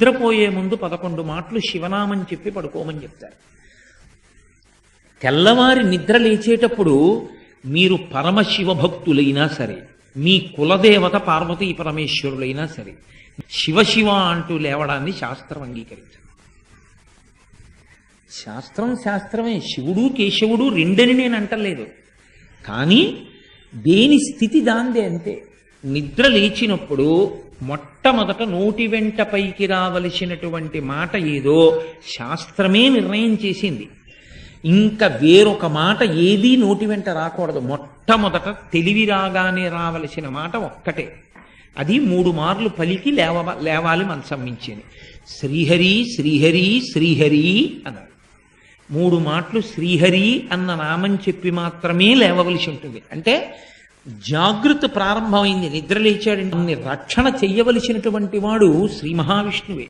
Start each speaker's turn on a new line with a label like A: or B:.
A: నిద్రపోయే ముందు 11 మాటలు శివనామం చెప్పి పడుకోమని చెప్తారు. తెల్లవారి నిద్ర లేచేటప్పుడు మీరు పరమశివ భక్తులైనా సరే, మీ కులదేవత పార్వతీ పరమేశ్వరులైనా సరే, శివ అంటూ లేవడాన్ని శాస్త్రం అంగీకరించదు. శాస్త్రమే. శివుడు కేశవుడు రెండని నేను అంటలేదు. కానీ దేని స్థితి దాందే అంతే. నిద్ర లేచినప్పుడు మొట్టమొదట నోటి వెంట పైకి రావలసినటువంటి మాట ఏదో శాస్త్రమే నిర్ణయం చేసింది. ఇంకా వేరొక మాట ఏదీ నోటి వెంట రాకూడదు. మొట్టమొదట తెలివి రాగానే రావలసిన మాట ఒక్కటే. అది 3 మార్లు పలికి లేవాలి మనసం మించింది. శ్రీహరి శ్రీహరి శ్రీహరి అన్నారు. 3 మాటలు శ్రీహరి అన్న నామం చెప్పి మాత్రమే లేవవలసి ఉంటుంది. అంటే జాగృతి ప్రారంభమైంది. నిద్ర లేచాడంటే రక్షణ చెయ్యవలసినటువంటి వాడు శ్రీ మహావిష్ణువే.